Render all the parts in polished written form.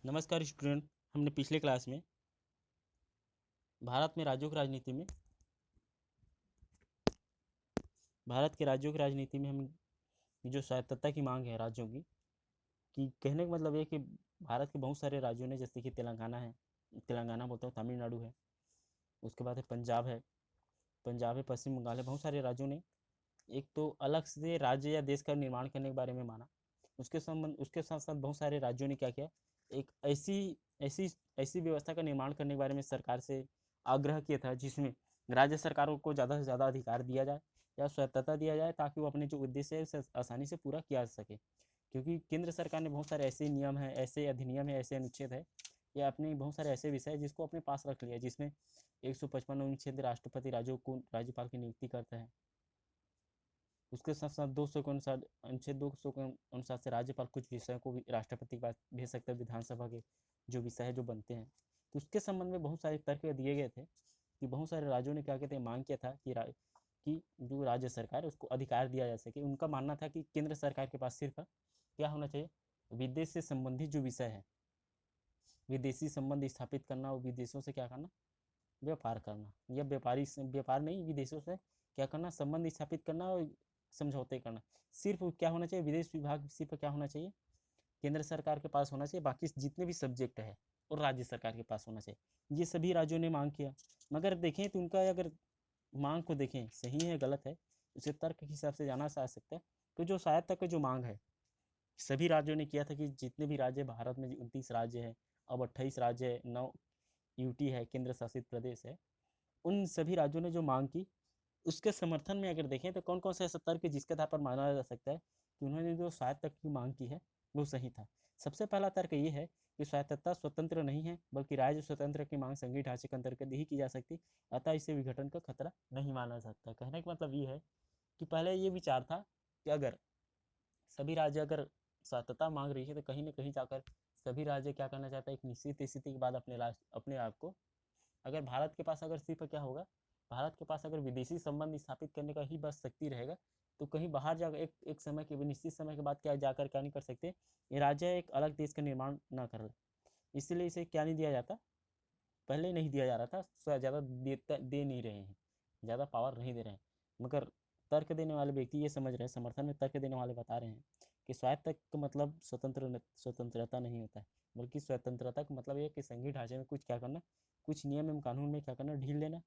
नमस्कार स्टूडेंट। हमने पिछले क्लास में भारत में राज्यों की राजनीति में भारत के राज्यों की राजनीति में हम जो स्वायत्तता की मांग है राज्यों की कि कहने का मतलब ये कि भारत के बहुत सारे राज्यों ने, जैसे कि तेलंगाना बोलता हूँ, तमिलनाडु है, उसके बाद है पंजाब है, पश्चिम बंगाल है, बहुत सारे राज्यों ने एक तो अलग से राज्य या देश का निर्माण करने के बारे में माना। उसके साथ साथ बहुत सारे राज्यों ने क्या किया, एक ऐसी ऐसी व्यवस्था का निर्माण करने के बारे में सरकार से आग्रह किया था जिसमें राज्य सरकारों को ज़्यादा से ज़्यादा अधिकार दिया जाए या स्वायत्तता दिया जाए, ताकि वो अपने जो उद्देश्य है उसे आसानी से पूरा किया जा सके। क्योंकि केंद्र सरकार ने बहुत सारे ऐसे नियम हैं, ऐसे अधिनियम है, ऐसे अनुच्छेद है या अपने बहुत सारे ऐसे विषय जिसको अपने पास रख लिया, जिसमें 155 अनुच्छेद राष्ट्रपति राज्यों को राज्यपाल की नियुक्ति करता है। उसके साथ साथ 200 के अनुसार, अनुच्छेद 200 के अनुसार से राज्यपाल कुछ विषयों को भी राष्ट्रपति के पास भेज सकता है, विधानसभा के जो विषय है जो बनते हैं। तो उसके संबंध में बहुत सारे तर्क दिए गए थे कि बहुत सारे राज्यों ने क्या कहते हैं, मांग किया था कि जो राज्य सरकार है उसको अधिकार दिया जा सके। उनका मानना था कि केंद्र सरकार के पास सिर्फ क्या होना चाहिए, विदेश से संबंधित जो विषय है, विदेशी संबंध स्थापित करना और विदेशों से क्या करना, व्यापार करना, या व्यापार नहीं, विदेशों से क्या करना, संबंध स्थापित करना और समझौते करना। सिर्फ क्या होना चाहिए, विदेश विभाग सिर्फ क्या होना चाहिए, केंद्र सरकार के पास होना चाहिए। बाकी जितने भी सब्जेक्ट है और राज्य सरकार के पास होना चाहिए। ये सभी राज्यों ने मांग किया। मगर देखें तो उनका अगर मांग को देखें, सही है गलत है, उसे तर्क के हिसाब से जाना जा सकता है। तो जो शायद तक जो मांग है सभी राज्यों ने किया था कि जितने भी राज्य भारत में 29 राज्य हैं, अब 28 राज्य है, 9 यूटी है, केंद्र शासित प्रदेश है, उन सभी राज्यों ने जो मांग की उसके समर्थन में अगर देखें तो कौन कौन से ऐसा तर्क जिसके आधार पर माना जा सकता है कि उन्होंने जो स्वायत्त तक की मांग की है वो सही था। सबसे पहला तर्क ये है कि स्वायत्तता स्वतंत्र नहीं है, बल्कि राज्य स्वतंत्र की मांग संघीय ढांचे के अंतर्गत ही की जा सकती, अतः इसे विघटन का खतरा नहीं माना जा सकता। कहने का मतलब ये है कि पहले ये विचार था कि अगर सभी राज्य अगर स्वायत्तता मांग रही है तो कहीं ना कहीं जाकर सभी राज्य क्या करना चाहता है, एक निश्चित स्थिति के बाद अपने आप को, अगर भारत के पास अगर सिर्फ क्या होगा, भारत के पास अगर विदेशी संबंध स्थापित करने का ही बस शक्ति रहेगा तो कहीं बाहर जाकर एक समय के निश्चित समय के बाद क्या जाकर क्या नहीं कर सकते, ये राज्य एक अलग देश का निर्माण ना कर ले। इसलिए इसे क्या नहीं दिया जाता, पहले नहीं दिया जा रहा था, ज़्यादा दे नहीं रहे हैं, ज़्यादा पावर नहीं दे रहे हैं। मगर तर्क देने वाले व्यक्ति ये समझ रहे हैं, समर्थन में तर्क देने वाले बता रहे हैं कि स्वायत्त का मतलब स्वतंत्रता नहीं होता है, बल्कि स्वतंत्रता का मतलब ये कि संघीय ढांचे में कुछ क्या करना, कुछ नियम एवं कानून में क्या करना, ढील देना,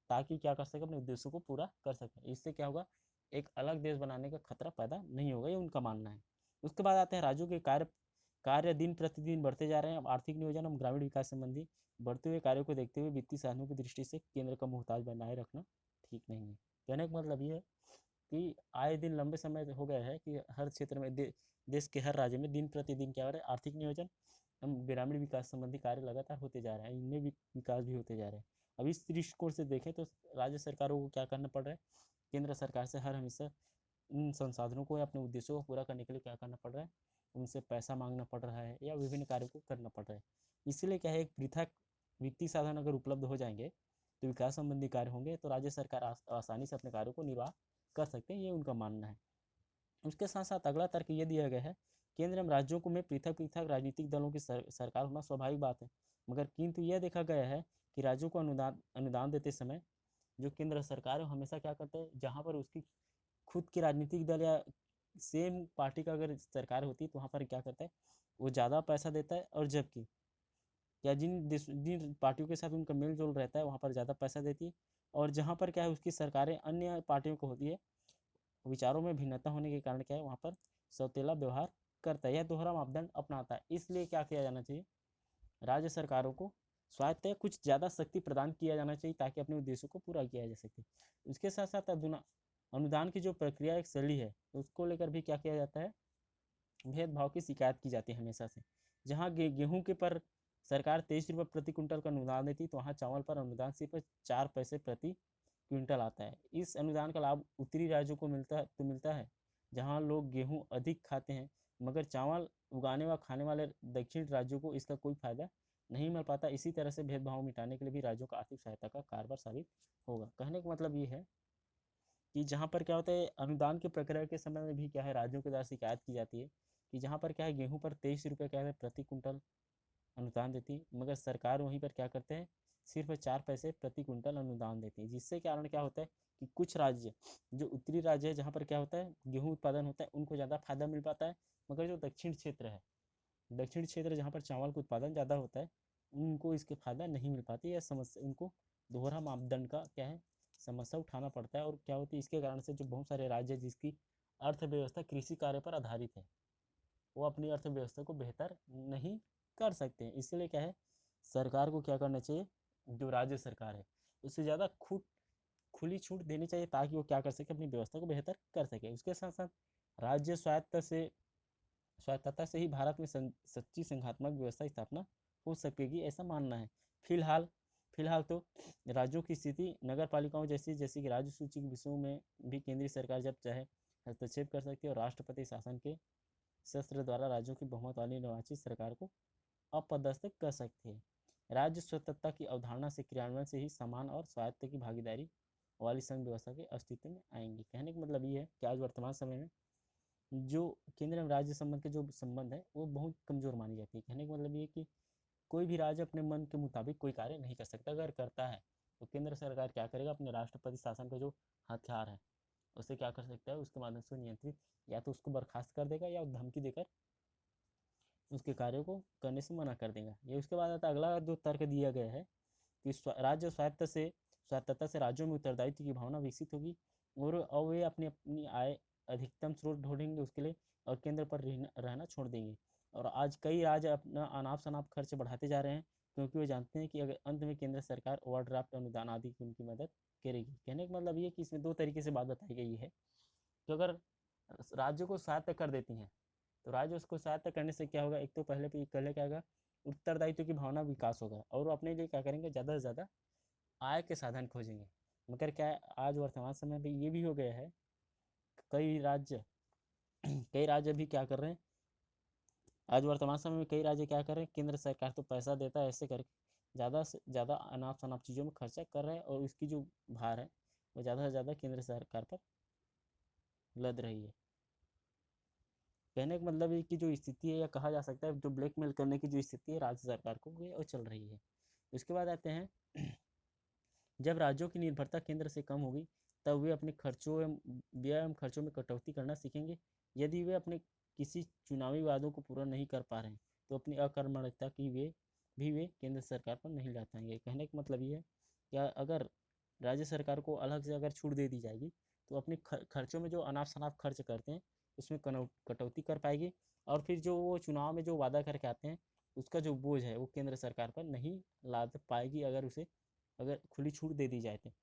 ताकि क्या कर सके, अपने उद्देश्यों को पूरा कर सके। इससे क्या होगा, एक अलग देश बनाने का खतरा पैदा नहीं होगा, ये उनका मानना है। उसके बाद आते हैं राज्यों के कार्य दिन प्रतिदिन बढ़ते जा रहे हैं। अब आर्थिक नियोजन और ग्रामीण विकास संबंधी बढ़ते हुए कार्यों को देखते हुए वित्तीय साधनों की दृष्टि से केंद्र का मोहताज बनाए रखना ठीक नहीं है। कहने का मतलब ये है कि आए दिन लंबे समय हो गया है कि हर क्षेत्र में देश के हर राज्य में दिन प्रतिदिन क्या हो रहा है, आर्थिक नियोजन ग्रामीण विकास संबंधी कार्य लगातार होते जा रहे हैं, इनमें भी विकास भी होते जा रहे हैं। अब इस दृष्टिकोण से देखें तो राज्य सरकारों को क्या करना पड़ रहा है, केंद्र सरकार से हर हमेशा उन संसाधनों को या अपने उद्देश्यों को पूरा करने के लिए क्या करना पड़ रहा है, उनसे पैसा मांगना पड़ रहा है या विभिन्न कार्यों को करना पड़ रहा है। इसलिए क्या है, एक पृथक वित्तीय साधन अगर उपलब्ध हो जाएंगे तो विकास संबंधी कार्य होंगे, तो राज्य सरकार आसानी से अपने कार्यों को निर्वाह कर सकते हैं, ये उनका मानना है। उसके साथ साथ अगला तर्क ये दिया गया है, केंद्र एवं राज्यों को में पृथक पृथक राजनीतिक दलों की सरकार होना स्वाभाविक बात है। मगर किंतु यह देखा गया है कि राज्यों को अनुदान अनुदान देते समय जो केंद्र सरकार है हमेशा क्या करते हैं, जहाँ पर उसकी खुद की राजनीतिक दल या सेम पार्टी का अगर सरकार होती है तो वहाँ पर क्या करता है, वो ज़्यादा पैसा देता है, और जबकि या जिन पार्टियों के साथ उनका मेल जोल रहता है वहाँ पर ज़्यादा पैसा देती है, और जहाँ पर क्या है उसकी सरकारें अन्य पार्टियों को होती है, विचारों में भिन्नता होने के कारण क्या है वहाँ पर सौतेला व्यवहार करता है, यह दोहरा मापदंड अपनाता है। इसलिए क्या किया जाना चाहिए, राज्य सरकारों को स्वायत्त कुछ ज़्यादा शक्ति प्रदान किया जाना चाहिए ताकि अपने उद्देश्यों को पूरा किया जा सके। उसके साथ साथ अनुदान की जो प्रक्रिया एक शैली है उसको लेकर भी क्या किया जाता है, भेदभाव की शिकायत की जाती है हमेशा से। जहाँ गेहूं के पर सरकार 23 रुपये प्रति कुंटल का अनुदान देती तो वहाँ चावल पर अनुदान सिर्फ 4 पैसे प्रति क्विंटल आता है। इस अनुदान का लाभ उत्तरी राज्यों को मिलता है जहाँ लोग गेहूं अधिक खाते हैं, मगर चावल उगाने व खाने वाले दक्षिण राज्यों को इसका कोई फायदा नहीं मिल पाता। इसी तरह से भेदभाव मिटाने के लिए भी राज्यों का आर्थिक सहायता का कारगर साबित होगा। कहने का मतलब ये है कि जहाँ पर क्या होता है, अनुदान की प्रक्रिया के समय में भी क्या है, राज्यों के द्वारा शिकायत की जाती है कि जहाँ पर क्या है, गेहूं पर 23 रुपये क्या है प्रति कुंटल अनुदान देती है, मगर सरकार वहीं पर क्या करते हैं, सिर्फ 4 पैसे प्रति क्विंटल अनुदान देती है, जिससे कारण क्या होता है कि कुछ राज्य, जो उत्तरी राज्य है जहाँ पर क्या होता है गेहूँ उत्पादन होता है, उनको ज़्यादा फायदा मिल पाता है, मगर जो दक्षिण क्षेत्र है, दक्षिण क्षेत्र जहाँ पर चावल का उत्पादन ज़्यादा होता है, उनको इसके फायदा नहीं मिल पाती, या समस्या उनको दोहरा मापदंड का क्या है समस्या उठाना पड़ता है। और क्या होती है इसके कारण से जो बहुत सारे राज्य जिसकी अर्थव्यवस्था कृषि कार्य पर आधारित है, वो अपनी अर्थव्यवस्था को बेहतर नहीं कर सकते हैं। इसलिए क्या है, सरकार को क्या करना चाहिए, जो राज्य सरकार है उससे ज़्यादा खुली छूट देनी चाहिए, ताकि वो क्या कर सके, अपनी व्यवस्था को बेहतर कर सके। उसके साथ साथ राज्य स्वायत्तता से ही भारत में सच्ची संघात्मक व्यवस्था की स्थापना हो सकेगी, ऐसा मानना है। फिलहाल फिलहाल तो राज्यों की स्थिति नगर पालिकाओं जैसी जैसे कि राज्य सूची के विषयों में भी केंद्रीय सरकार जब चाहे हस्तक्षेप कर सकती है, और राष्ट्रपति शासन के शस्त्र द्वारा राज्यों की बहुमत वाली निर्वाचित सरकार को अपदस्थ कर सकती है। राज्य स्वतंत्रता की अवधारणा से क्रियान्वयन से ही समान और स्वायत्त की भागीदारी वाली संघ व्यवस्था के अस्तित्व में आएंगी। कहने का मतलब ये है कि आज वर्तमान समय में जो केंद्र एवं राज्य संबंध के जो संबंध है वो बहुत कमजोर मानी जाती है। कहने का मतलब ये कि कोई भी राज्य अपने मन के मुताबिक कोई कार्य नहीं कर सकता, अगर करता है तो केंद्र सरकार क्या करेगा, अपने राष्ट्रपति शासन का जो हथियार है उसे क्या कर सकता है, उसके माध्यम से नियंत्रित या तो उसको बर्खास्त कर देगा या धमकी देकर उसके कार्यों को करने से मना कर देगा। ये उसके बाद आता अगला जो तर्क दिया गया है कि राज्य स्वायत्तता से राज्यों में उत्तरदायित्व की भावना विकसित होगी, और वे अपनी अपनी आय अधिकतम स्रोत ढूंढेंगे उसके लिए, और केंद्र पर रहना छोड़ देंगे। और आज कई राज्य अपना अनाप शनाप खर्च बढ़ाते जा रहे हैं, क्योंकि वे जानते हैं कि अगर अंत में केंद्र सरकार ओवरड्राफ्ट अनुदान आदि की उनकी मदद करेगी। कहने का मतलब ये कि इसमें दो तरीके से बात बताई गई है कि अगर राज्यों को सहायता कर देती हैं तो राज्य उसको सहायता करने से क्या होगा, एक तो पहले क्या होगा, उत्तरदायित्व की भावना विकास होगा, और वो अपने लिए क्या करेंगे, ज़्यादा से ज़्यादा आय के साधन खोजेंगे। मगर क्या है, आज वर्तमान समय में ये भी हो गया है, कई राज्य कई राज्य भी क्या कर रहे हैं, आज वर्तमान समय में कई राज्य क्या कर रहे हैं, केंद्र सरकार तो पैसा देता है ऐसे करके ज़्यादा से ज़्यादा अनाप शनाप चीज़ों में खर्चा कर रहे हैं, और उसकी जो भार है वो ज़्यादा से ज़्यादा केंद्र सरकार पर लद रही है। कहने का मतलब है कि जो स्थिति है, या कहा जा सकता है जो ब्लैकमेल करने की जो स्थिति है राज्य सरकार को, वो चल रही है। उसके बाद आते हैं जब राज्यों की निर्भरता केंद्र से कम होगी, तब वे अपने खर्चों एवं व्यय एवं खर्चों में कटौती करना सीखेंगे। यदि वे अपने किसी चुनावी वादों को पूरा नहीं कर पा रहे हैं, तो अपनी अकर्मण्यता की वे केंद्र सरकार पर नहीं ला पाएंगे। कहने का मतलब ये है कि अगर राज्य सरकार को अलग से अगर छूट दे दी जाएगी, तो अपने खर्चों में जो अनाप शनाप खर्च करते हैं उसमें कटौती कर पाएगी, और फिर जो वो चुनाव में जो वादा करके आते हैं उसका जो बोझ है वो केंद्र सरकार पर नहीं लाद पाएगी, अगर खुली छूट दे दी जाए तो।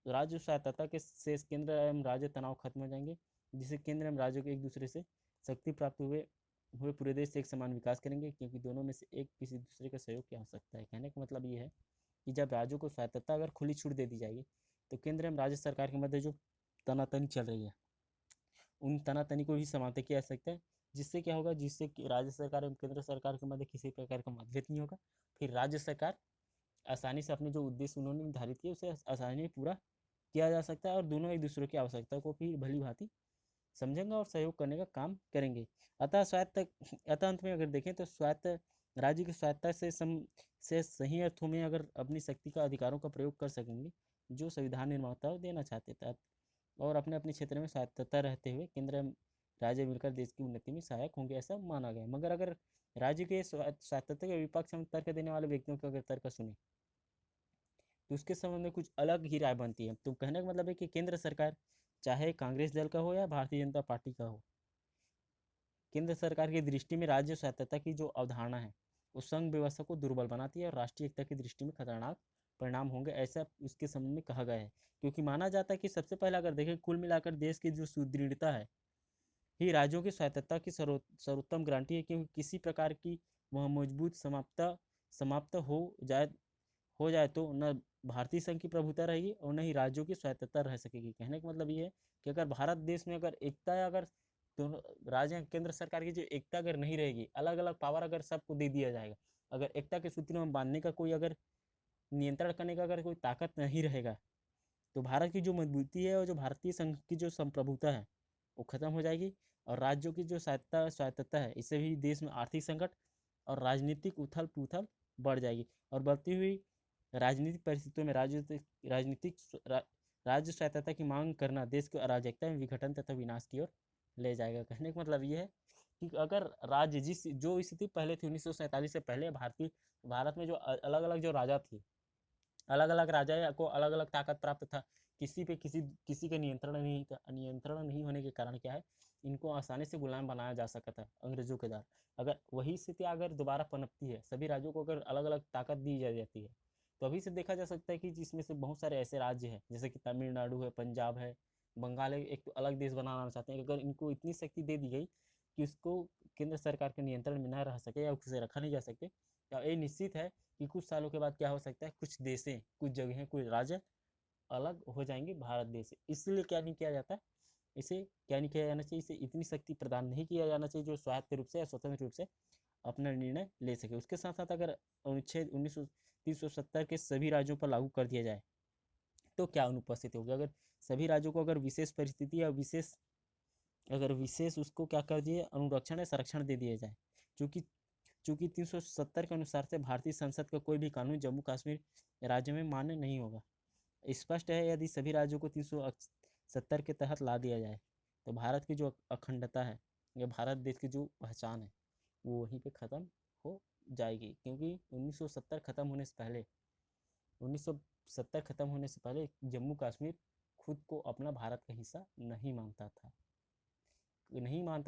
राज्य स्वायत्तता के से केंद्र एवं राज्य तनाव खत्म हो जाएंगे, जिससे केंद्र एवं राज्यों को एक दूसरे से शक्ति प्राप्त हुए पूरे देश से एक समान विकास करेंगे, क्योंकि दोनों में से एक किसी दूसरे का सहयोग की आवश्यकता है। कहने का मतलब ये है कि जब राज्यों को स्वायत्तता अगर खुली छूट दे दी जाएगी, तो केंद्र एवं राज्य सरकार के मध्य जो तनातनी चल रही है उन तनातनी को भी समाप्त किया जा सकता है, जिससे क्या होगा, जिससे कि राज्य सरकार एवं केंद्र सरकार के मध्य किसी प्रकार का मतभेद नहीं होगा। फिर राज्य सरकार आसानी से अपने जो उद्देश्य उन्होंने निर्धारित किए उसे आसानी से पूरा किया जा सकता है, और दोनों एक दूसरे की आवश्यकता को भी भली भांति समझेंगे और सहयोग करने का काम करेंगे। अतः अंत में अगर देखें तो राज्य की स्वायत्तता से सही अर्थों में अगर अपनी शक्ति का अधिकारों का प्रयोग कर सकेंगे, जो संविधान निर्माता देना चाहते थे, और अपने अपने क्षेत्र में स्वायत्तता रहते हुए केंद्र राज्य मिलकर देश की उन्नति में सहायक होंगे, ऐसा माना गया। मगर अगर राज्य के स्वायत्तता के विपक्ष में तर्क देने वाले व्यक्तियों के अगर तर्क सुने, तो उसके संबंध में कुछ अलग ही राय बनती है। तो कहने का मतलब है कि केंद्र सरकार चाहे कांग्रेस दल का हो या भारतीय जनता पार्टी का हो, केंद्र सरकार की दृष्टि में राज्य स्वायत्तता की जो अवधारणा है वो संघ व्यवस्था को दुर्बल बनाती है, और राष्ट्रीय एकता की दृष्टि में खतरनाक परिणाम होंगे, ऐसा उसके संबंध में कहा गया है। क्योंकि माना जाता है कि सबसे पहले अगर देखें, कुल मिलाकर देश की जो सुदृढ़ता है ही राज्यों की स्वायत्तता की सर्वोत्तम गारंटी है, क्योंकि किसी प्रकार की वह मजबूत समाप्त हो जाए तो न भारतीय संघ की प्रभुता रहेगी और न ही राज्यों की स्वायत्तता रह सकेगी। कहने का मतलब ये है कि अगर भारत देश में अगर एकता है, अगर दोनों राज्य केंद्र सरकार की जो एकता अगर नहीं रहेगी, अलग अलग पावर अगर सबको दे दिया जाएगा, अगर एकता के सूत्रों में बांधने का कोई, अगर नियंत्रण करने का अगर कोई ताकत नहीं रहेगा, तो भारत की जो मजबूती है और जो भारतीय संघ की जो संप्रभुता है वो खत्म हो जाएगी, और राज्यों की जो स्वायत्तता है, इससे भी देश में आर्थिक संकट और राजनीतिक उथल पुथल बढ़ जाएगी। और बढ़ती हुई राजनीतिक परिस्थितियों में राज्य स्वायत्तता की मांग करना देश को अराजकता में विघटन तथा विनाश की ओर ले जाएगा। कहने का मतलब ये है कि अगर राज्य जो स्थिति पहले थी 1947 से पहले भारत में जो अलग अलग जो राजा थे, अलग अलग राजा को अलग अलग ताकत प्राप्त था, किसी के नियंत्रण नहीं होने के कारण क्या है, इनको आसानी से गुलाम बनाया जा सकता था अंग्रेजों के द्वारा। अगर वही स्थिति अगर दोबारा पनपती है, सभी राज्यों को अगर अलग अलग ताकत दी जाती है, तो अभी से देखा जा सकता है कि जिसमें से बहुत सारे ऐसे राज्य हैं जैसे कि तमिलनाडु है, पंजाब है, बंगाल है, एक तो अलग देश बनाना चाहते हैं। अगर इनको इतनी शक्ति दे दी गई कि उसको केंद्र सरकार के नियंत्रण में न रह सके या उसे रखा नहीं जा सके, तो ये निश्चित है कि कुछ सालों के बाद क्या हो सकता है, कुछ देशें, कुछ जगहें, कुछ राज्य अलग हो जाएंगे भारत देश से। इसलिए क्या नहीं किया जाता, इसे क्या नहीं किया जाना चाहिए, इसे इतनी शक्ति प्रदान नहीं किया जाना चाहिए जो स्वायत्त रूप से या स्वतंत्र रूप से अपना निर्णय ले सके। उसके साथ साथ अगर अनुच्छेद 370 के सभी राज्यों पर लागू कर दिया जाए तो क्या अनुपस्थित होगी। अगर सभी राज्यों को अगर विशेष परिस्थिति या विशेष उसको क्या कर दिए, अनुरक्षण या संरक्षण दे दिया जाए, चूंकि 370 के अनुसार से भारतीय संसद का कोई भी कानून जम्मू कश्मीर राज्य में मान्य नहीं होगा। स्पष्ट है यदि सभी राज्यों को 370 के तहत ला दिया जाए तो भारत की जो अखंडता है या भारत देश की जो पहचान है वो वहीं पे ख़त्म हो जाएगी। क्योंकि 1970 ख़त्म होने से पहले जम्मू कश्मीर खुद को अपना भारत का हिस्सा नहीं मानता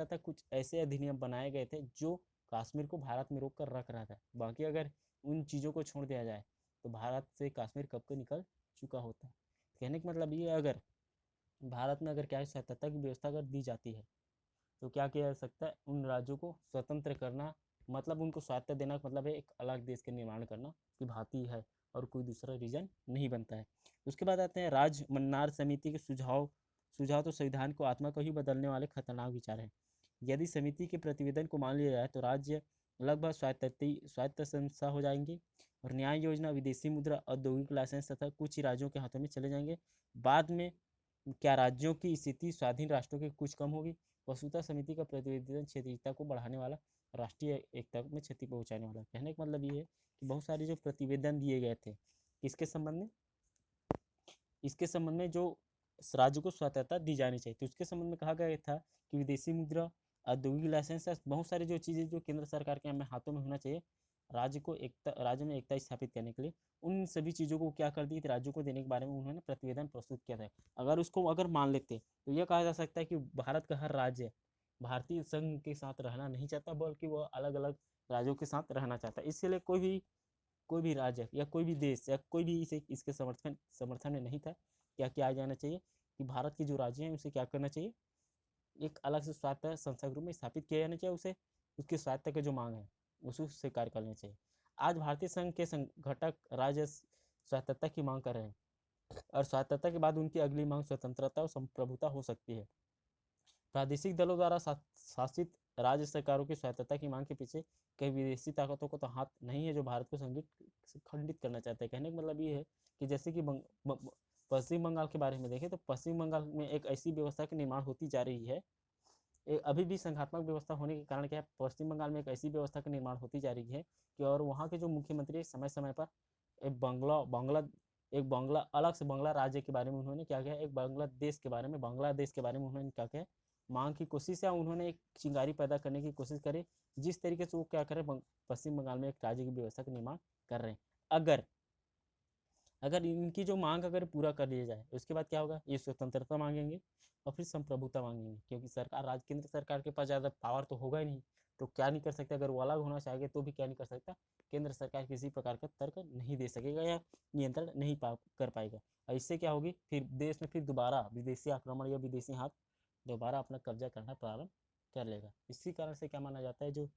था। कुछ ऐसे अधिनियम बनाए गए थे जो कश्मीर को भारत में रोक कर रख रहा था। बाकी अगर उन चीज़ों को छोड़ दिया जाए तो भारत से कश्मीर कब के निकल चुका होता। कहने का मतलब ये, अगर भारत में अगर क्या है, स्वतंत्रता की व्यवस्था अगर दी जाती है तो क्या किया जा सकता है, उन राज्यों को स्वतंत्र करना, मतलब उनको स्वायत्तता देना का मतलब है एक अलग देश का निर्माण करना कि भारतीय है और कोई दूसरा रीजन नहीं बनता है। उसके बाद आते हैं राज्य मन्नार समिति के सुझाव तो संविधान को आत्मा को ही बदलने वाले खतरनाक विचार हैं। यदि समिति के प्रतिवेदन को मान लिया जाए तो राज्य लगभग स्वायत्त संस्था हो जाएंगे और न्याय योजना, विदेशी मुद्रा, औद्योगिक लाइसेंस तथा कुछ ही राज्यों के हाथों में चले जाएंगे। बाद में क्या राज्यों की स्थिति स्वाधीन राष्ट्रों की कुछ कम होगी। वस्तुतः समिति का प्रतिवेदन क्षेत्रीयता को बढ़ाने वाला, राष्ट्रीय एकता में क्षति पहुंचाने वाला। कहने का मतलब ये है कि बहुत सारे जो प्रतिवेदन दिए गए थे किसके संबंध में, इसके संबंध में जो राज्य को स्वतंत्रता दी जानी चाहिए, तो उसके संबंध में कहा गया था कि विदेशी मुद्रा, औद्योगिक लाइसेंस, बहुत सारी जो चीज़ें जो केंद्र सरकार के हाथों में होना चाहिए राज्य में एकता स्थापित करने के लिए, उन सभी चीज़ों को क्या कर दी थी, राज्यों को देने के बारे में उन्होंने प्रतिवेदन प्रस्तुत किया था। अगर मान लेते तो यह कहा जा सकता है कि भारत का हर राज्य भारतीय संघ के साथ रहना नहीं चाहता, बल्कि वह अलग अलग राज्यों के साथ रहना चाहता है। इसलिए कोई भी राज्य या कोई भी देश या कोई भी इसके समर्थन में नहीं था। क्या किया जाना चाहिए कि भारत के जो राज्य हैं उसे क्या करना चाहिए, एक अलग से स्वायत्त संस्था के रूप में स्थापित किया जाना चाहिए। उसे उसकी स्वायत्त की जो मांग है उसे उससे कार्य करना चाहिए। आज भारतीय संघ के घटक राज्य स्वायत्तता की मांग कर रहे हैं और स्वायत्तता के बाद उनकी अगली मांग स्वतंत्रता और संप्रभुता हो सकती है। प्रादेशिक दलों द्वारा शासित राज्य सरकारों की स्वायत्तता की मांग के पीछे कई विदेशी ताकतों को तो हाथ नहीं है जो भारत को खंडित करना चाहते हैं। कहने का मतलब ये है कि जैसे कि पश्चिम बंगाल के बारे में देखें तो पश्चिम बंगाल में एक ऐसी व्यवस्था की निर्माण होती जा रही है, अभी भी संघात्मक व्यवस्था होने के कारण क्या है, पश्चिम बंगाल में एक ऐसी व्यवस्था का निर्माण होती जा रही है कि और वहाँ के जो मुख्यमंत्री समय समय पर एक बांग्ला अलग से बांग्ला राज्य के बारे में उन्होंने क्या किया, एक बांग्लादेश के बारे में उन्होंने क्या किया, मांग की कोशिश या उन्होंने एक चिंगारी पैदा करने की कोशिश करी, जिस तरीके से वो क्या करें पश्चिम बंगाल में एक राज्य की व्यवस्था का निर्माण कर रहे हैं। अगर इनकी जो मांग अगर पूरा कर लिया जाए उसके बाद क्या होगा, ये स्वतंत्रता मांगेंगे और फिर संप्रभुता मांगेंगे, क्योंकि केंद्र सरकार के पास ज़्यादा पावर तो होगा ही नहीं, तो क्या नहीं कर सकते। अगर वो अलग होना चाहेंगे तो भी क्या नहीं कर सकता, केंद्र सरकार किसी प्रकार का तर्क नहीं दे सकेगा या नियंत्रण नहीं कर पाएगा। और इससे क्या होगी, फिर देश में फिर दोबारा विदेशी आक्रमण या विदेशी हाथ दोबारा अपना कब्जा करना प्रारंभ कर लेगा। इसी कारण से क्या माना जाता है, जो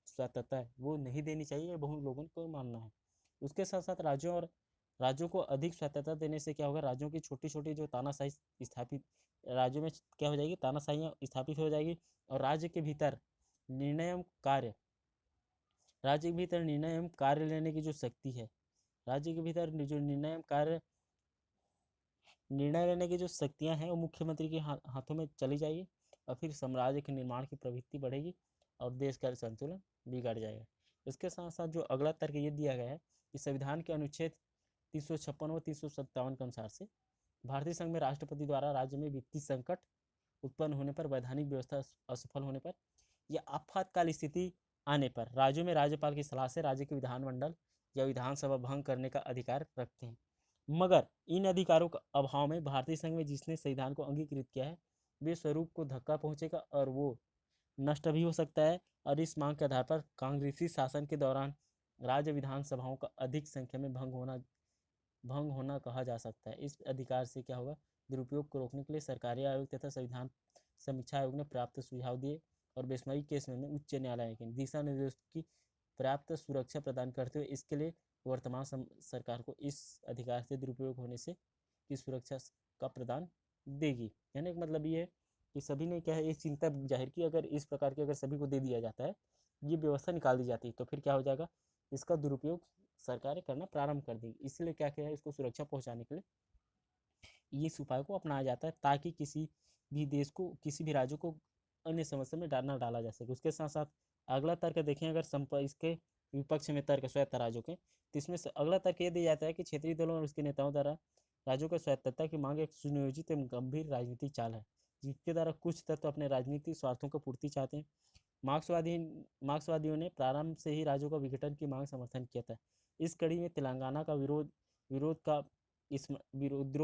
स्वतंत्रता है वो नहीं देनी चाहिए, बहुत लोगों को मानना है। उसके साथ साथ राज्यों को अधिक स्वतंत्रता देने से क्या होगा, राज्यों की छोटी छोटी जो तानाशाही स्थापित राज्यों में क्या हो जाएगी, तानाशाहियाँ स्थापित हो जाएगी और राज्य के भीतर निर्णय एवं कार्य लेने की जो शक्ति है, राज्य के भीतर जो निर्णय लेने की जो शक्तियाँ हैं वो मुख्यमंत्री के हाथों में चली जाएगी और फिर साम्राज्य के निर्माण की प्रवृत्ति बढ़ेगी और देश का संतुलन बिगड़ जाएगा। इसके साथ साथ जो अगला तर्क ये दिया गया है कि संविधान के अनुच्छेद 356 व 357 के अनुसार से भारतीय संघ में राष्ट्रपति द्वारा राज्य में वित्तीय संकट उत्पन्न होने पर, वैधानिक व्यवस्था असफल होने पर या आपातकाल स्थिति आने पर राज्यों में राज्यपाल की सलाह से राज्य के विधानमंडल या विधानसभा भंग करने का अधिकार रखते हैं। मगर इन अधिकारों का अभाव में भारतीय संघ में जिसने संविधान को अंगीकृत किया है वे स्वरूप को धक्का पहुंचेगा और वो नष्ट भी हो सकता है। और इस मांग के आधार पर कांग्रेसी शासन के दौरान राज्य विधानसभाओं का अधिक संख्या में भंग होना कहा जा सकता है। इस अधिकार से क्या होगा, दुरुपयोग को रोकने के लिए सरकारी आयोग तथा संविधान समीक्षा आयोग ने प्राप्त सुझाव दिए और बेसमई केस में उच्च न्यायालय के दिशा निर्देश की पर्याप्त सुरक्षा प्रदान करते हुए इसके लिए वर्तमान सरकार को इस अधिकार से दुरुपयोग होने से की सुरक्षा का प्रदान देगी। कहने का मतलब ये है कि सभी ने क्या है ये चिंता जाहिर की, अगर इस प्रकार के अगर सभी को दे दिया जाता है, ये व्यवस्था निकाल दी जाती है, तो फिर क्या हो जाएगा, इसका दुरुपयोग सरकारें करना प्रारंभ कर देगी। इसलिए क्या किया है, इसको सुरक्षा पहुंचाने के लिए इस उपाय को अपनाया जाता है ताकि किसी भी देश को, किसी भी राज्य को अन्य समस्या में डाला जा सके। उसके साथ साथ अगला तर्क देखें, अगर इसके विपक्ष में तर्क स्वायत्त राज्यों के, तो इसमें अगला तर्क ये दिया जाता है कि क्षेत्रीय दलों और उसके नेताओं द्वारा राज्यों को स्वायत्तता की मांग एक सुनियोजित एवं गंभीर राजनीतिक चाल है जिसके द्वारा कुछ तत्व अपने राजनीतिक स्वार्थों को पूर्ति चाहते हैं। मार्क्सवादियों ने प्रारंभ से ही राज्यों का विघटन की मांग समर्थन किया था। इस कड़ी में तेलंगाना का विद्रोह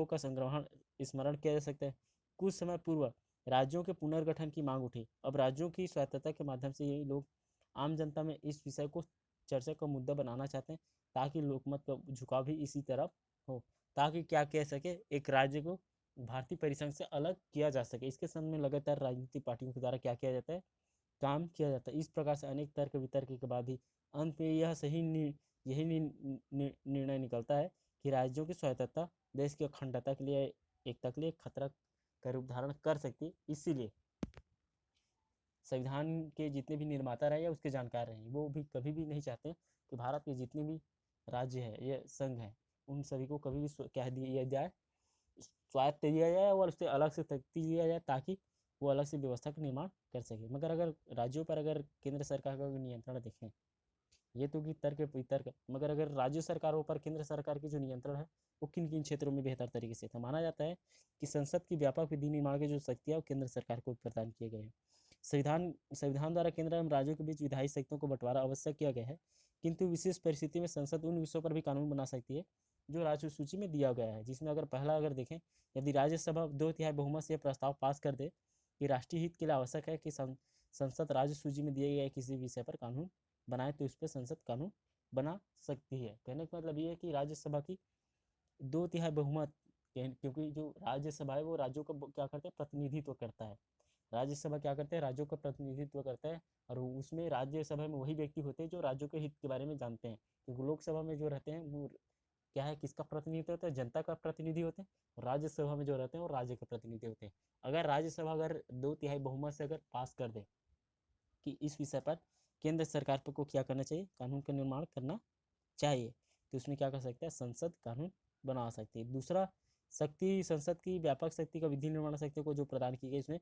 का संग्रहण स्मरण किया जा सकता है। कुछ समय पूर्व राज्यों के पुनर्गठन की मांग उठी। अब राज्यों की स्वायत्तता के माध्यम से यही लोग आम जनता में इस विषय को चर्चा का मुद्दा बनाना चाहते हैं ताकि लोकमत का झुकाव भी इसी तरफ हो, ताकि क्या कह सके, एक राज्य को भारतीय परिसंघ से अलग किया जा सके। इसके संबंध में लगातार राजनीतिक पार्टियों के द्वारा क्या किया जाता है, काम किया जाता है। इस प्रकार से अनेक तर्क वितर्क के बाद ही अंत में यही निर्णय निकलता है कि राज्यों की स्वायत्तता देश की अखंडता के लिए, एकता के लिए खतरा का रूप धारण कर सकती है। इसीलिए संविधान के जितने भी निर्माता रहे या उसके जानकार रहे, वो भी कभी भी नहीं चाहते कि भारत के जितने भी राज्य है या संघ है उन सभी को कभी भी क्या दिया जाए, स्वायत्त दिया जाए और उससे अलग से तख्ती दिया जाए ताकि वो अलग से व्यवस्था का निर्माण कर सके। मगर अगर राज्यों पर अगर केंद्र सरकार का नियंत्रण देखें, ये तो कि तर्क वितर्क, मगर अगर राज्य सरकारों पर केंद्र सरकार की जो नियंत्रण है वो किन किन क्षेत्रों में बेहतर तरीके से था, माना जाता है कि संसद की व्यापक विधि निर्माण की जो शक्तियाँ वो केंद्र सरकार को प्रदान किए गए हैं। संविधान द्वारा केंद्र एवं राज्यों के बीच विधायी शक्तियों को बंटवारा अवश्य किया गया है, किंतु विशेष परिस्थिति में संसद उन विषयों पर भी कानून बना सकती है जो राज्य सूची में दिया गया है। जिसमें अगर पहला अगर देखें, यदि राज्यसभा 2/3 बहुमत से प्रस्ताव पास कर दे कि राष्ट्रीय हित के लिए आवश्यक है कि संसद राज्य सूची में दिए गए किसी विषय पर कानून बनाए, तो इस पर संसद कानून बना सकती है। कहने का मतलब ये है कि राज्यसभा की 2/3 बहुमत, क्योंकि जो राज्यसभा है वो राज्यों का क्या करते हैं, प्रतिनिधित्व करता है। राज्यसभा क्या करते हैं, राज्यों का प्रतिनिधित्व करता है और उसमें राज्यसभा में वही व्यक्ति होते हैं जो राज्यों के हित के बारे में जानते हैं। क्योंकि लोकसभा में जो रहते हैं वो क्या है, किसका प्रतिनिधित्व होता है, जनता का प्रतिनिधि होते हैं। और राज्यसभा में जो रहते हैं वो राज्य के प्रतिनिधि होते हैं। अगर राज्यसभा अगर 2/3 बहुमत से अगर पास कर दे कि इस विषय पर केंद्र सरकार को क्या करना चाहिए, कानून का निर्माण करना चाहिए, तो उसमें क्या कर सकता है, संसद कानून बना सकती है। दूसरा शक्ति, संसद की व्यापक शक्ति का विधि निर्माण शक्ति को जो प्रदान की गई, इसमें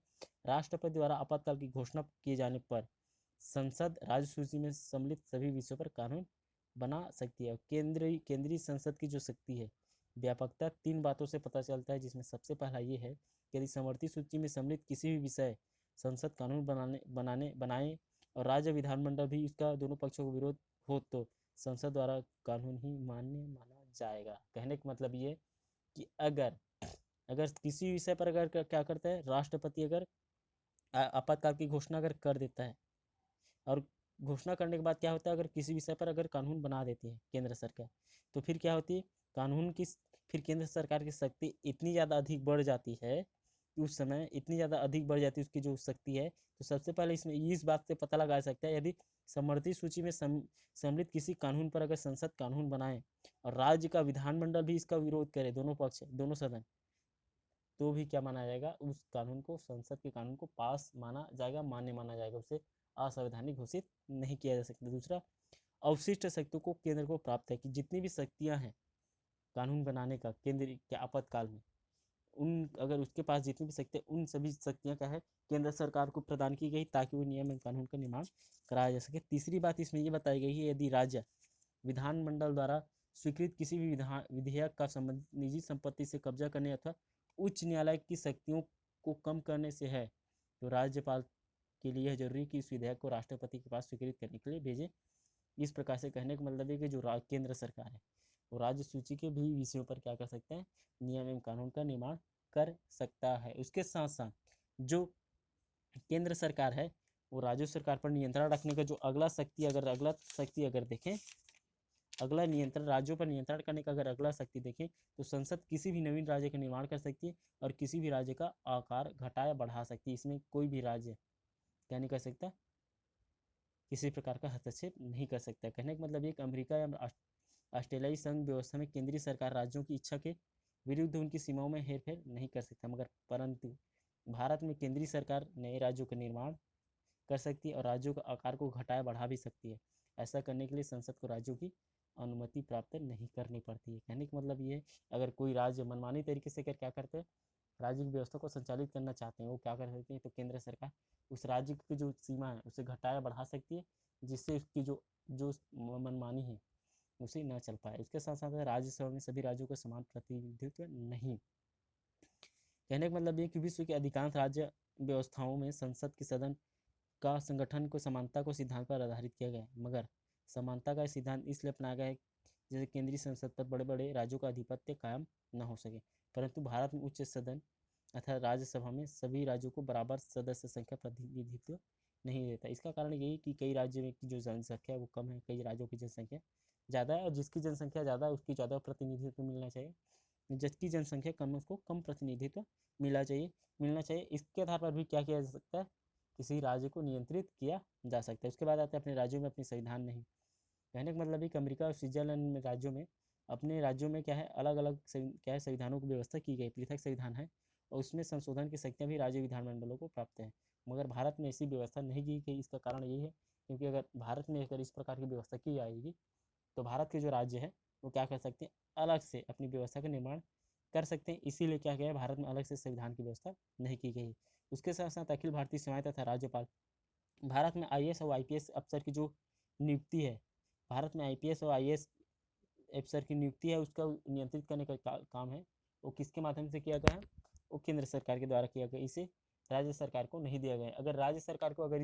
राष्ट्रपति द्वारा आपातकाल की घोषणा किए जाने पर संसद राज्य सूची में सम्मिलित सभी विषयों पर कानून बना सकती है। केंद्रीय संसद की जो शक्ति है, व्यापकता 3 बातों से पता चलता है, जिसमें सबसे पहला ये है कि यदि समवर्ती सूची में सम्मिलित किसी भी विषय संसद कानून बनाए और राज्य विधानमंडल भी इसका दोनों पक्षों को विरोध हो तो संसद द्वारा कानून ही माना जाएगा। कहने का मतलब ये कि अगर किसी विषय पर अगर क्या करता है, राष्ट्रपति अगर आपातकाल की घोषणा अगर कर देता है और घोषणा करने के बाद क्या होता है, अगर किसी विषय पर अगर कानून बना देती है केंद्र सरकार, तो फिर क्या होती है, कानून की फिर केंद्र सरकार की शक्ति इतनी ज़्यादा अधिक बढ़ जाती है, उस समय इतनी ज़्यादा अधिक बढ़ जाती है उसकी जो शक्ति है। तो सबसे पहले इसमें इस बात से पता लगा सकता है, यदि समवर्ती सूची में सम्मिलित किसी कानून पर अगर संसद कानून बनाए और राज्य का विधानमंडल भी इसका विरोध करे, दोनों पक्ष, दोनों सदन, तो भी क्या माना जाएगा, उस कानून को, संसद के कानून को पास माना जाएगा, मान्य माना जाएगा, उसे असंवैधानिक घोषित नहीं किया जा सकता। दूसरा, अवशिष्ट शक्तियों को केंद्र को प्राप्त है कि जितनी भी शक्तियां हैं कानून बनाने का केंद्र के आपातकाल में, उन अगर उसके पास जितनी भी शक्तियाँ, उन सभी शक्तियाँ क्या है केंद्र सरकार को प्रदान की गई ताकि वो नियम एवं कानून का निर्माण कराया जा सके। तीसरी बात इसमें ये बताई गई है, यदि राज्य विधानमंडल द्वारा स्वीकृत किसी भी विधेयक का संबंध निजी संपत्ति से कब्जा करने अथवा उच्च न्यायालय की शक्तियों को कम करने से है, तो राज्यपाल के लिए यह जरूरी कि इस विधेयक को राष्ट्रपति के पास स्वीकृत करने के लिए भेजें। इस प्रकार से कहने का मतलब है कि जो केंद्र सरकार है वो राज्य सूची के भी विषयों पर क्या कर सकते हैं, नियम एवं कानून का निर्माण कर सकता है। उसके साथ साथ जो केंद्र सरकार है वो राज्य सरकार पर नियंत्रण रखने का जो अगला शक्ति अगर देखें, अगला नियंत्रण राज्यों पर नियंत्रण करने का अगर अगला शक्ति देखें तो संसद किसी भी नवीन राज्य का निर्माण कर सकती है और किसी भी राज्य का आकार घटा या बढ़ा सकती है। इसमें कोई भी राज्य क्या नहीं कर सकता, किसी प्रकार का हस्तक्षेप नहीं कर सकता। कहने का मतलब एक अमेरिका या ऑस्ट्रेलियाई संघ व्यवस्था में केंद्रीय सरकार राज्यों की इच्छा के विरुद्ध उनकी सीमाओं में हेरफेर नहीं कर सकता, मगर परंतु भारत में केंद्रीय सरकार नए राज्यों का निर्माण कर सकती है और राज्यों का आकार को घटाया बढ़ा भी सकती है। ऐसा करने के लिए संसद को राज्यों की अनुमति प्राप्त नहीं करनी पड़ती है। कहने का मतलब ये है, अगर कोई राज्य मनमानी तरीके से क्या करते हैं, राज्य की व्यवस्था को संचालित करना चाहते हैं, वो क्या कर सकते हैं, तो केंद्र सरकार उस राज्य की जो सीमा है उसे घटाया बढ़ा सकती है, जिससे उसकी जो जो मनमानी है उसे न चल पाए। इसके साथ साथ राज्यसभा में सभी राज्यों का समान प्रतिनिधित्व नहीं। कहने का मतलब ये कि विश्व के अधिकांश राज्य व्यवस्थाओं में संसद के सदन का संगठन को समानता को सिद्धांत पर आधारित किया गया है, मगर समानता का सिद्धांत इसलिए अपनाया गया है जैसे केंद्रीय संसद पर बड़े बड़े राज्यों का आधिपत्य कायम न हो सके। परंतु भारत में उच्च सदन अर्थात राज्यसभा में सभी राज्यों को बराबर सदस्य संख्या प्रतिनिधित्व नहीं देता। इसका कारण यही कि कई राज्यों में की जो जनसंख्या है वो कम है, कई राज्यों की जनसंख्या ज़्यादा है, और जिसकी जनसंख्या ज़्यादा है उसकी ज़्यादा प्रतिनिधित्व मिलना चाहिए, जिसकी जनसंख्या कम है उसको कम प्रतिनिधित्व मिलना चाहिए। इसके आधार पर भी क्या किया जा सकता है, किसी राज्य को नियंत्रित किया जा सकता है। उसके बाद आते हैं अपने राज्यों में अपनी संविधान नहीं। कहने का मतलब है कि अमेरिका और स्विट्जरलैंड में राज्यों में अपने राज्यों में क्या है अलग अलग क्या है संविधानों की व्यवस्था की गई, पृथक संविधान है और उसमें संशोधन की शक्तियाँ भी राज्य विधानमंडलों को प्राप्त है, मगर भारत में ऐसी व्यवस्था नहीं की गई। इसका कारण यही है क्योंकि अगर भारत में अगर इस प्रकार की व्यवस्था की जाएगी तो भारत के जो राज्य है वो क्या कर सकते हैं, अलग से अपनी व्यवस्था का निर्माण कर सकते हैं। इसीलिए क्या गया है, भारत में अलग से संविधान की व्यवस्था नहीं की गई। उसके साथ साथ अखिल भारतीय सेवाएं तथा राज्यपाल, भारत में आईएएस और आईपीएस अफसर की जो नियुक्ति है, भारत में आईपीएस और आईएएस अफसर की नियुक्ति है उसका नियंत्रित करने का काम है वो किसके माध्यम से किया गया है, वो केंद्र सरकार के द्वारा किया गया, इसे राज्य सरकार को नहीं दिया गया है। अगर राज्य सरकार को अगर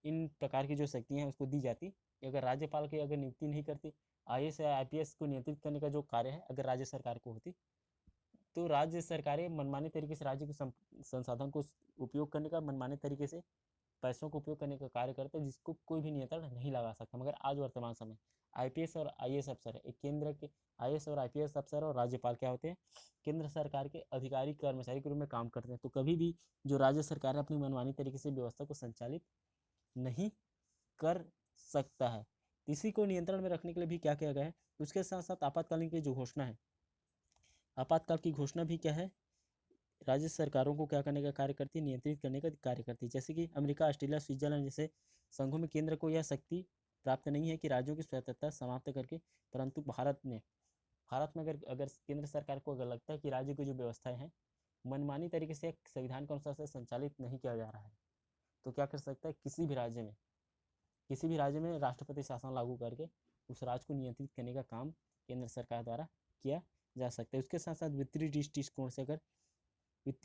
इन प्रकार की जो शक्तियाँ हैं उसको दी जाती, अगर राज्यपाल की अगर नियुक्ति नहीं करती, आईएएस या आईपीएस को नियंत्रित करने का जो कार्य है अगर राज्य सरकार को होती, तो राज्य सरकारें मनमाने तरीके से राज्य के संसाधन को उपयोग करने का, मनमाने तरीके से पैसों को उपयोग करने का कार्य करते हैं, जिसको कोई भी नियंत्रण नहीं लगा सकता। मगर आज वर्तमान समय आईपीएस और आईएएस अफसर है, एक केंद्र के आईएएस और आईपीएस अफसर और राज्यपाल क्या होते हैं, केंद्र सरकार के अधिकारी कर्मचारी के रूप में काम करते हैं। तो कभी भी जो राज्य सरकार है अपनी मनमानी तरीके से व्यवस्था को संचालित नहीं कर सकता है। इसी को नियंत्रण में रखने के लिए भी क्या किया गया है, उसके साथ साथ आपातकालीन की जो घोषणा है, आपातकाल की घोषणा भी क्या है, राज्य सरकारों को क्या करने का कार्य करती है, नियंत्रित करने का कार्य करती है। जैसे कि अमेरिका, ऑस्ट्रेलिया, स्विट्जरलैंड जैसे संघों में केंद्र को यह शक्ति प्राप्त नहीं है कि राज्यों की स्वतंत्रता समाप्त करके, परंतु भारत में अगर अगर केंद्र सरकार को अगर लगता है कि राज्य की जो व्यवस्थाएं हैं मनमानी तरीके से संविधान के अनुसार से संचालित नहीं किया जा रहा है, तो क्या कर सकता है, किसी भी राज्य में राष्ट्रपति शासन लागू करके उस राज्य को नियंत्रित करने का काम केंद्र सरकार द्वारा किया जा सकता है। उसके साथ साथ वित्तीय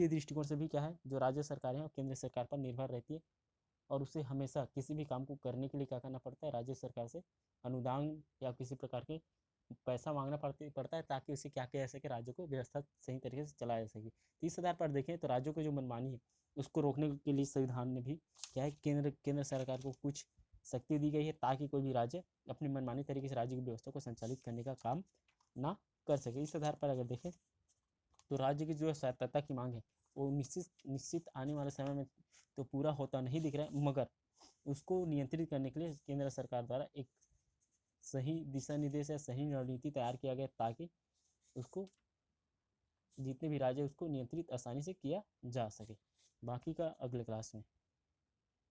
दृष्टिकोण से भी क्या है, जो राज्य सरकारें हैं केंद्र सरकार पर निर्भर रहती है और उसे हमेशा किसी भी काम को करने के लिए क्या करना पड़ता है, राज्य सरकार से अनुदान या किसी प्रकार के पैसा मांगना पड़ता है ताकि उसे क्या किया जा सके, राज्य को व्यवस्था सही तरीके से चलाया जा सके। तो इस आधार पर देखें तो राज्यों की जो मनमानी है उसको रोकने के लिए संविधान ने भी क्या है, केंद्र सरकार को कुछ शक्ति दी गई है ताकि कोई भी राज्य अपनी मनमानी तरीके से राज्य की व्यवस्था को संचालित करने का काम ना कर सके। इस आधार पर अगर देखें तो राज्य की जो स्वायत्तता की मांग है वो निश्चित आने वाले समय में तो पूरा होता नहीं दिख रहा है, मगर उसको नियंत्रित करने के लिए केंद्र सरकार द्वारा एक सही दिशा निर्देश या सही रणनीति तैयार किया गया ताकि उसको जितने भी राज्य उसको नियंत्रित आसानी से किया जा सके। बाकी का अगले क्लास में।